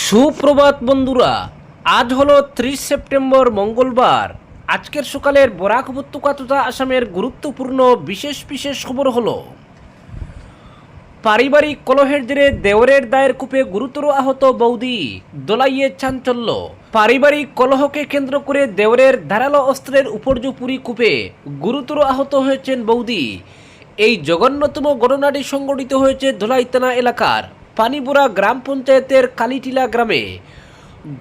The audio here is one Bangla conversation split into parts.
সুপ্রভাত বন্ধুরা, আজ হলো 30 সেপ্টেম্বর মঙ্গলবার। আজকের সকালের বরাক উপত্যকা তথা আসামের গুরুত্বপূর্ণ বিশেষ বিশেষ খবর হলো: পারিবারিক কলহের জেরে দেওরের দায়ের কূপে গুরুতর আহত বৌদি, দোলাইয়ে চাঞ্চল্য। পারিবারিক কলহকে কেন্দ্র করে দেওরের ধারালো অস্ত্রের উপর্যুপুরি কূপে গুরুতর আহত হয়েছেন বৌদি। এই জঘন্যতম ঘটনাটি সংঘটিত হয়েছে ধলাই থানা এলাকার পানিবোরা গ্রাম পঞ্চায়েতের কালিটিলা গ্রামে।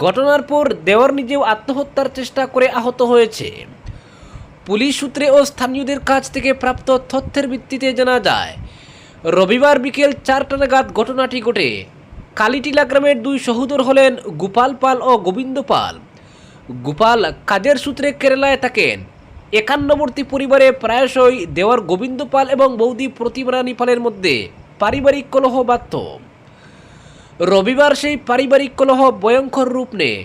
ঘটনার পর দেওর নিজেও আত্মহত্যার চেষ্টা করে আহত হয়েছে। পুলিশ সূত্রে ও স্থানীয়দের কাছ থেকে প্রাপ্ত তথ্যের ভিত্তিতে জানা যায়, রবিবার বিকেল 4টা নাগাদ ঘটনাটি ঘটে। কালিটিলা গ্রামের দুই সহোদর হলেন গোপাল পাল ও গোবিন্দ পাল। গোপাল কাজের সূত্রে কেরালায় থাকেন। একান্নবর্তী পরিবারে প্রায়শই দেওর গোবিন্দ পাল এবং বৌদি প্রতিমা রানী পালের মধ্যে পারিবারিক কলহ বাধত। রবিবার সেই পারিবারিক কলহ ভয়ঙ্কর রূপ নেয়।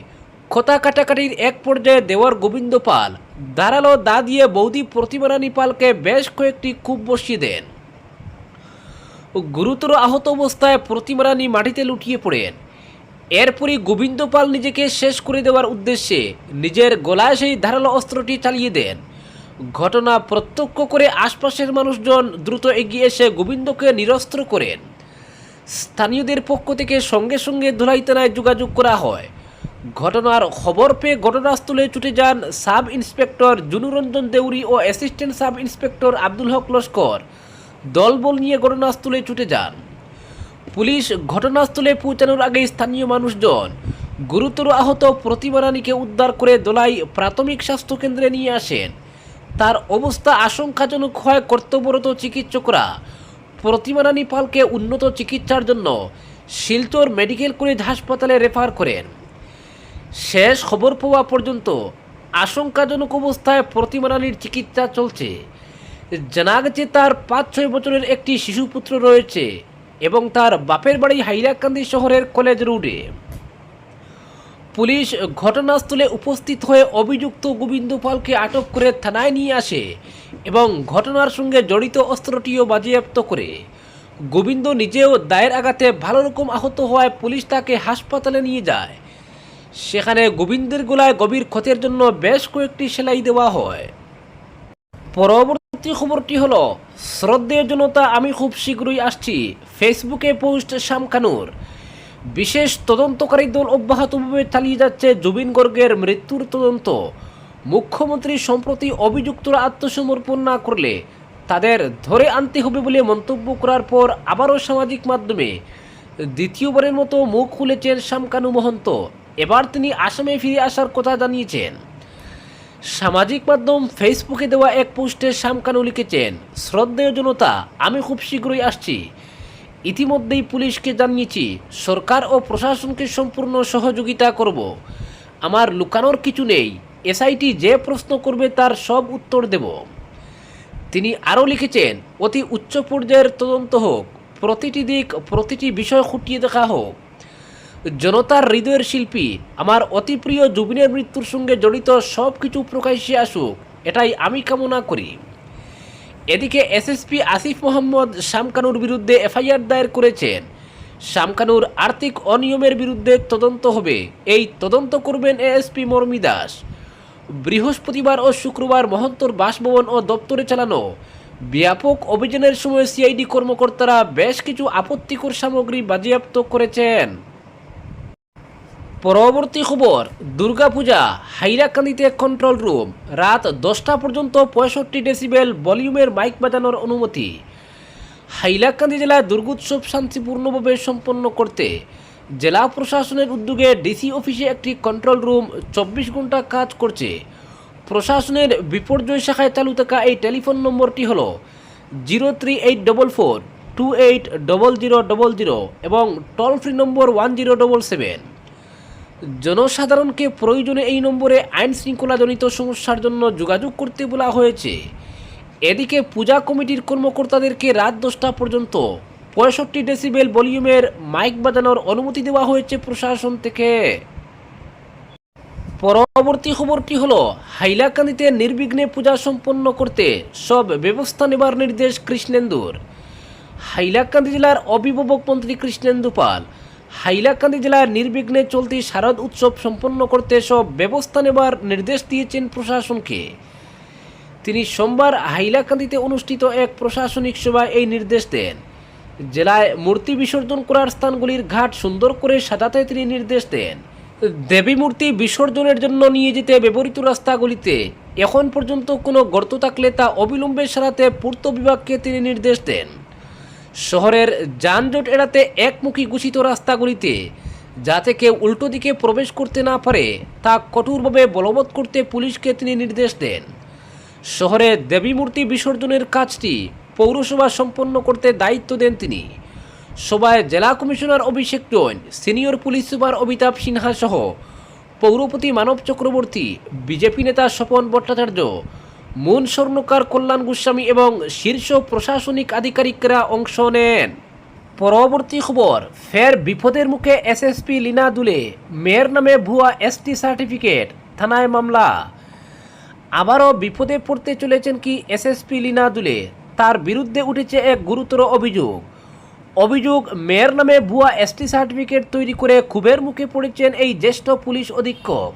কথা কাটাকাটির এক পর্যায়ে দেওর গোবিন্দ পাল ধারালো দা দিয়ে বৌদি প্রতিমা রানী পালকে বেশ কয়েকটি কূপ বসিয়ে দেন। গুরুতর আহত অবস্থায় প্রতিমা রানী মাটিতে লুটিয়ে পড়েন। এরপরই গোবিন্দ পাল নিজেকে শেষ করে দেওয়ার উদ্দেশ্যে নিজের গলায় সেই ধারালো অস্ত্রটি চালিয়ে দেন। ঘটনা প্রত্যক্ষ করে আশপাশের মানুষজন দ্রুত এগিয়ে এসে গোবিন্দকে নিরস্ত্র করেন। স্থানীয়দের পক্ষ থেকে সঙ্গে সঙ্গে ধলাই থানায় যোগাযোগ করা হয়। ঘটনার খবর পেয়ে ঘটনাস্থলে ছুটে যান সাব ইন্সপেক্টর জুনুরঞ্জন দেউরি ও assistant sub inspector Abdul Haque Laskar দলবল নিয়ে ঘটনাস্থলে ছুটে যান। পুলিশ ঘটনাস্থলে পৌঁছানোর আগে স্থানীয় মানুষজন গুরুতর আহত প্রতিমা রানীকে উদ্ধার করে দোলাই প্রাথমিক স্বাস্থ্যকেন্দ্রে নিয়ে আসেন। তার অবস্থা আশঙ্কাজনক হয় কর্তব্যরত চিকিৎসকরা প্রতিমা রানী পালকে উন্নত চিকিৎসার জন্য শিলচর মেডিকেল কলেজ হাসপাতালে রেফার করেন। শেষ খবর পাওয়া পর্যন্ত আশঙ্কাজনক অবস্থায় প্রতিমা রানীর চিকিৎসা চলছে। জানা গেছে তার 5-6 বছরের একটি শিশুপুত্র রয়েছে এবং তার বাপের বাড়ি হাইলাকান্দি শহরের কলেজ রোডে। পুলিশ ঘটনাস্থলে উপস্থিত হয়ে অভিযুক্ত গোবিন্দ পালকে আটক করে থানায় নিয়ে আসে এবং ঘটনার সঙ্গে জড়িত অস্ত্রটিও বাজেয়াপ্ত করে। গোবিন্দ নিজেও দায়ের আঘাতে ভালো রকম আহত হওয়ায় পুলিশ তাকে হাসপাতালে নিয়ে যায়। সেখানে গোবিন্দের গলায় গভীর ক্ষতের জন্য বেশ কয়েকটি সেলাই দেওয়া হয়। পরবর্তী খবরটি হলো, শ্রদ্ধেয় জনতা, আমি খুব শীঘ্রই আসছি। ফেসবুকে পোস্ট শামকানুর। বিশেষ তদন্তকারী দল অব্যাহতভাবে চালিয়ে যাচ্ছে জুবিন গর্গের মৃত্যুর তদন্ত। মুখ্যমন্ত্রী সম্প্রতি অভিযুক্তরা আত্মসমর্পণ না করলে তাদের ধরে আনতে হবে বলে মন্তব্য করার পর আবারও সামাজিক মাধ্যমে দ্বিতীয়বারের মতো মুখ খুলেছেন শামকানু মহন্ত। এবার তিনি আসামে ফিরে আসার কথা জানিয়েছেন। সামাজিক মাধ্যম ফেসবুকে দেওয়া এক পোস্টে শামকানু লিখেছেন, শ্রদ্ধেয় জনতা, আমি খুব শীঘ্রই আসছি। ইতিমধ্যেই পুলিশকে জানিয়েছি, সরকার ও প্রশাসনকে সম্পূর্ণ সহযোগিতা করব। আমার লুকানোর কিছু নেই। এসআইটি যে প্রশ্ন করবে তার সব উত্তর দেব। তিনি আরও লিখেছেন, অতি উচ্চ পর্যায়ের তদন্ত হোক, প্রতিটি দিক প্রতিটি বিষয় খুঁটিয়ে দেখা হোক। জনতার হৃদয়ের শিল্পী আমার অতি প্রিয় জুবিনের মৃত্যুর সঙ্গে জড়িত সব কিছু প্রকাশ্যে আসুক, এটাই আমি কামনা করি। এদিকে এসএসপি আসিফ মোহাম্মদ শামকানুর বিরুদ্ধে এফআইআর দায়ের করেছেন। শামকানুর আর্থিক অনিয়মের বিরুদ্ধে তদন্ত হবে। এই তদন্ত করবেন এএসপি মরমি দাস। বৃহস্পতিবার ও শুক্রবার মহন্তর বাসভবন ও দপ্তরে চালানো ব্যাপক অভিযানের সময় সিআইডি কর্মকর্তারা বেশ কিছু আপত্তিকর সামগ্রী বাজেয়াপ্ত করেছেন। পরবর্তী খবর, দুর্গাপূজা, হাইলাকান্দিতে কন্ট্রোল রুম। রাত 10টা পর্যন্ত 65 ডেসিবেল ভলিউমের মাইক বাজানোর অনুমতি। হাইলাকান্দি জেলায় দুর্গোৎসব শান্তিপূর্ণভাবে সম্পন্ন করতে জেলা প্রশাসনের উদ্যোগে ডিসি অফিসে একটি কন্ট্রোল রুম 24 ঘন্টা কাজ করছে। প্রশাসনের বিপর্যয় শাখায় চালু থাকা এই টেলিফোন নম্বরটি হল 03844280000 এবং টোল ফ্রি নম্বর 1077। জনসাধারণকে প্রয়োজনে এই নম্বরে আইন শৃঙ্খলাজনিত সমস্যার জন্য যোগাযোগ করতে বলা হয়েছে। এদিকে পূজা কমিটির কর্মকর্তাদেরকে রাত 10টা পর্যন্ত 65 ডেসিবেল ভলিউমের মাইক বাজানোর অনুমতি দেওয়া হয়েছে প্রশাসন থেকে। পরবর্তী খবরটি হলো, হাইলাকান্দিতে নির্বিঘ্নে পূজা সম্পন্ন করতে সব ব্যবস্থা নেবার নির্দেশ কৃষ্ণেন্দুর। হাইলাকান্দি জেলার অভিভাবক মন্ত্রী কৃষ্ণেন্দু পাল হাইলাকান্দি জেলার নির্বিঘ্নে চলতি শারদ উৎসব সম্পন্ন করতে সব ব্যবস্থা নেবার নির্দেশ দিয়েছেন প্রশাসনকে। তিনি সোমবার হাইলাকান্দিতে অনুষ্ঠিত এক প্রশাসনিক সভায় এই নির্দেশ দেন। জেলায় মূর্তি বিসর্জন করার স্থানগুলির ঘাট সুন্দর করে সাজাতে তিনি নির্দেশ দেন। দেবী মূর্তি বিসর্জনের জন্য নিয়ে যেতে ব্যবহৃত রাস্তাগুলিতে এখন পর্যন্ত কোনো গর্ত থাকলে তা অবিলম্বে সারাতে পূর্ত বিভাগকে তিনি নির্দেশ দেন। শহরের যানজট এড়াতে একমুখী ঘোষিত রাস্তাগুলিতে যাতে কেউ উল্টো দিকে প্রবেশ করতে না পারে তা কঠোরভাবে বলবৎ করতে পুলিশকে তিনি নির্দেশ দেন। শহরে দেবী মূর্তি বিসর্জনের কাজটি পৌরসভা সম্পন্ন করতে দায়িত্ব দেন তিনি। সভায় জেলা commissioner Abhishek Jain, senior police super Amitabh Sinha সহ পৌরপতি মানব চক্রবর্তী, বিজেপি নেতা স্বপন ভট্টাচার্য, মুন স্বর্ণকার, কল্যাণ গোস্বামী এবং শীর্ষ প্রশাসনিক আধিকারিকরা অংশ নেন। পরবর্তী খবর, ফের বিপদের মুখে এসএসপি লীনা দুলে, মেয়ের নামে ভুয়া এসটি সার্টিফিকেট, থানায় মামলা। আবারও বিপদে পড়তে চলেছেন কি এসএসপি লীনা দুলে? তার বিরুদ্ধে উঠেছে এক গুরুতর অভিযোগ মেয়ের নামে ভুয়া এসটি সার্টিফিকেট তৈরি করে ক্ষোভের মুখে পড়েছেন এই জ্যেষ্ঠ পুলিশ অধীক্ষক।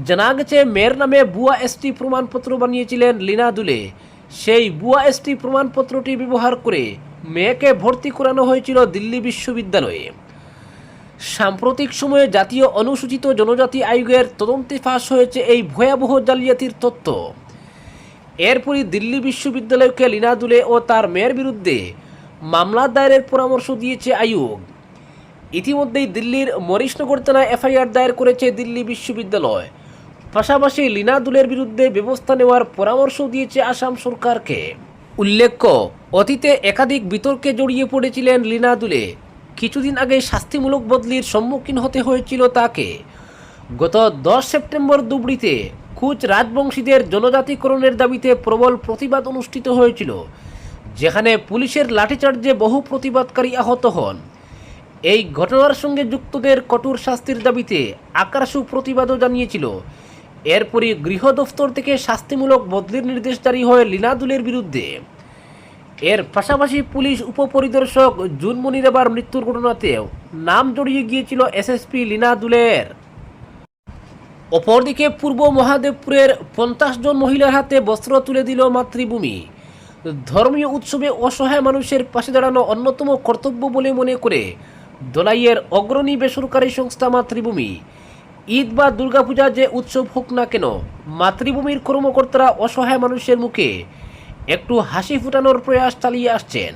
জানা গেছে, মেয়ের নামে ভুয়া এসটি প্রমাণপত্র বানিয়েছিলেন লীনা দুলে। সেই ভুয়া এসটি প্রমাণপত্রটি ব্যবহার করে মেয়েকে ভর্তি করানো হয়েছিল দিল্লি বিশ্ববিদ্যালয়ে। সাম্প্রতিক সময়ে জাতীয় অনুসূচিত জনজাতি আয়োগের তদন্তে ফাঁস হয়েছে এই ভয়াবহ জালিয়াতির তথ্য। এরপরই দিল্লি বিশ্ববিদ্যালয়কে লীনা দুলে ও তার মেয়ের বিরুদ্ধে মামলা দায়েরের পরামর্শ দিয়েছে আয়োগ। ইতিমধ্যেই দিল্লির মরিশনগর থানায় এফআইআর দায়ের করেছে দিল্লি বিশ্ববিদ্যালয়। পাশাপাশি লীনা দুলের বিরুদ্ধে ব্যবস্থা নেওয়ার পরামর্শ দিয়েছে আসাম সরকারকে। উল্লেখ্য, অতীতে একাধিক বিতর্কে জড়িয়ে পড়েছিলেন লীনা দুলে। কিছুদিন আগে শাস্তিমূলক বদলির সম্মুখীন হতে হয়েছিল তাকে। গত 10 সেপ্টেম্বর ধুবড়ীতে কুচ রাজবংশীদের জনজাতিকরণের দাবিতে প্রবল প্রতিবাদ অনুষ্ঠিত হয়েছিল, যেখানে পুলিশের লাঠিচার্জে বহু প্রতিবাদকারী আহত হন। এই ঘটনার সঙ্গে যুক্তদের কঠোর শাস্তির দাবিতে আকারসু প্রতিবাদও জানিয়েছিল। এরপরই গৃহ দফতর থেকে শাস্তিমূলক বদলির নির্দেশ জারি হয় লীনা দুলের বিরুদ্ধে। এর পাশাপাশি পুলিশ উপপরিদর্শক জুনমণি রেবার মৃত্যুর ঘটনাতেও নাম জড়িয়ে গিয়েছিল এসএসপি লীনা দুলের। অপরদিকে পূর্ব মহাদেবপুরের 50 জন মহিলার হাতে বস্ত্র তুলে দিল মাতৃভূমি। ধর্মীয় উৎসবে অসহায় মানুষের পাশে দাঁড়ানো অন্যতম কর্তব্য বলে মনে করে দলাইয়ের অগ্রণী বেসরকারি সংস্থা মাতৃভূমি। ঈদ বা দুর্গাপূজা যে উৎসব হোক না কেন, মাতৃভূমির কর্মকর্তারা অসহায় মানুষের মুখে একটু হাসি ফোটানোর প্রয়াস চালিয়ে আসছেন।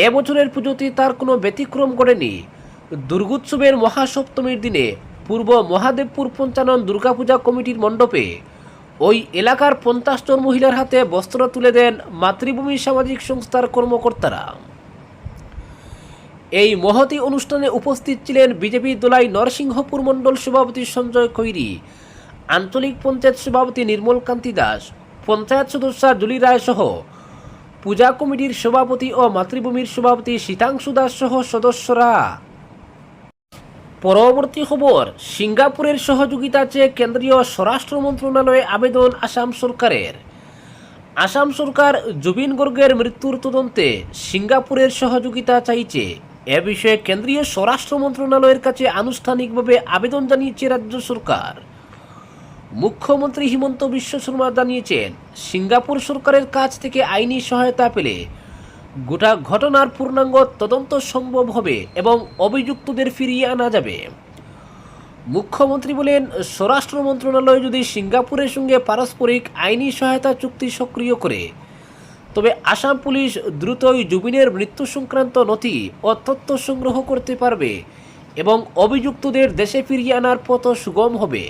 এবছরের পুজোতে তার কোনো ব্যতিক্রম ঘটেনি। দুর্গোৎসবের মহাসপ্তমীর দিনে পূর্ব মহাদেবপুর পঞ্চানন দুর্গাপূজা কমিটির মণ্ডপে ওই এলাকার 50 জন মহিলার হাতে বস্ত্র তুলে দেন মাতৃভূমি সামাজিক সংস্থার কর্মকর্তারা। এই মহতি অনুষ্ঠানে উপস্থিত ছিলেন বিজেপি দলাই নরসিংহপুর মণ্ডল সভাপতি সঞ্জয় কৈরি, আঞ্চলিক পঞ্চায়েত সভাপতি নির্মল কান্তি দাস, পঞ্চায়েত সদস্য জুলি রায় সহ পূজা কমিটির সভাপতি ও মাতৃভূমির সভাপতি শীতাংশু দাস সহ সদস্যরা। পরবর্তী খবর, সিঙ্গাপুরের সহযোগিতা চেয়ে কেন্দ্রীয় স্বরাষ্ট্র মন্ত্রণালয়ে আবেদন আসাম সরকারের। আসাম সরকার জুবিন গর্গের মৃত্যুর তদন্তে সিঙ্গাপুরের সহযোগিতা চাইছে। এ বিষয়ে কেন্দ্রীয় স্বরাষ্ট্র মন্ত্রণালয়ের কাছে আনুষ্ঠানিকভাবে আবেদন জানিয়েছে রাজ্য সরকার। মুখ্যমন্ত্রী হিমন্ত বিশ্ব শর্মা জানিয়েছেন, সিঙ্গাপুর সরকারের কাছ থেকে আইনি সহায়তা পেলে গোটা ঘটনার পূর্ণাঙ্গ তদন্ত সম্ভব হবে এবং অভিযুক্তদের ফিরিয়ে আনা যাবে। মুখ্যমন্ত্রী বলেন, স্বরাষ্ট্র মন্ত্রণালয় যদি সিঙ্গাপুরের সঙ্গে পারস্পরিক আইনি সহায়তা চুক্তি সক্রিয় করে, তবে আসাম পুলিশ দ্রুতই জুবিনের মৃত্যু সংক্রান্ত নথি ও তথ্য সংগ্রহ করতে পারবে এবং অভিযুক্তদের দেশে ফিরিয়ে আনার পথ সুগম হবে।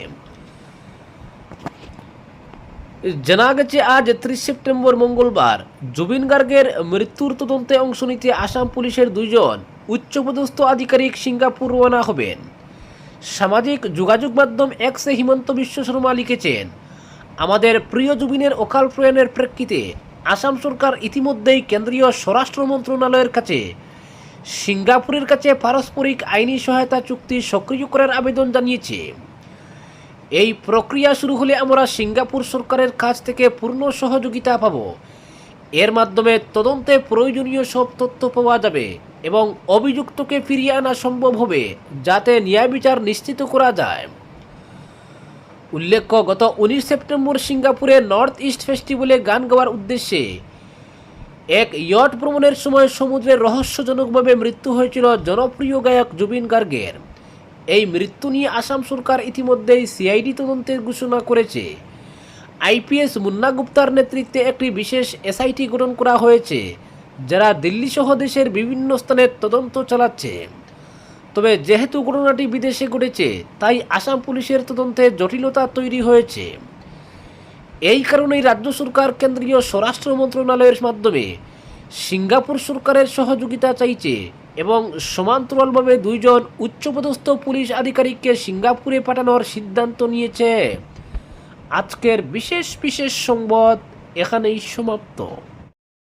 জানা গেছে, আজ 30 সেপ্টেম্বর মঙ্গলবার জুবিন গার্গের মৃত্যুর তদন্তে অংশ নিতে আসাম পুলিশের 2 জন উচ্চপদস্থ আধিকারিক সিঙ্গাপুর রওনা হবেন। সামাজিক যোগাযোগ মাধ্যম এক্সে হিমন্ত বিশ্ব শর্মা লিখেছেন, আমাদের প্রিয় জুবিনের অকাল প্রয়াণের প্রেক্ষিতে আসাম সরকার ইতিমধ্যেই কেন্দ্রীয় স্বরাষ্ট্র মন্ত্রণালয়ের কাছে সিঙ্গাপুরের কাছে পারস্পরিক আইনি সহায়তা চুক্তি সক্রিয় করার আবেদন জানিয়েছে। এই প্রক্রিয়া শুরু হলে আমরা সিঙ্গাপুর সরকারের কাছ থেকে পূর্ণ সহযোগিতা পাব। এর মাধ্যমে তদন্তে প্রয়োজনীয় সব তথ্য পাওয়া যাবে এবং অভিযুক্তকে ফিরিয়ে আনা সম্ভব হবে, যাতে ন্যায় বিচার নিশ্চিত করা যায়। উল্লেখ্য, গত 19 সেপ্টেম্বর সিঙ্গাপুরে নর্থ ইস্ট ফেস্টিভ্যালে গান গাওয়ার উদ্দেশ্যে এক ইয়ট ভ্রমণের সময় সমুদ্রে রহস্যজনকভাবে মৃত্যু হয়েছিল জনপ্রিয় গায়ক জুবিন গার্গের। এই মৃত্যু নিয়ে আসাম সরকার ইতিমধ্যেই সিআইডি তদন্তের ঘোষণা করেছে। আইপিএস মুন্না গুপ্তার নেতৃত্বে একটি বিশেষ এসআইটি গঠন করা হয়েছে, যারা দিল্লি সহ দেশের বিভিন্ন স্থানে তদন্ত চালাচ্ছে। তবে যেহেতু ঘটনাটি বিদেশে ঘটেছে, তাই আসাম পুলিশের তদন্তে জটিলতা তৈরি হয়েছে। এই কারণেই রাজ্য সরকার কেন্দ্রীয় স্বরাষ্ট্র মন্ত্রণালয়ের মাধ্যমে সিঙ্গাপুর সরকারের সহযোগিতা চাইছে এবং সমান্তরালভাবে 2 জন উচ্চপদস্থ পুলিশ আধিকারিককে সিঙ্গাপুরে পাঠানোর সিদ্ধান্ত নিয়েছে। আজকের বিশেষ সংবাদ এখানেই সমাপ্ত।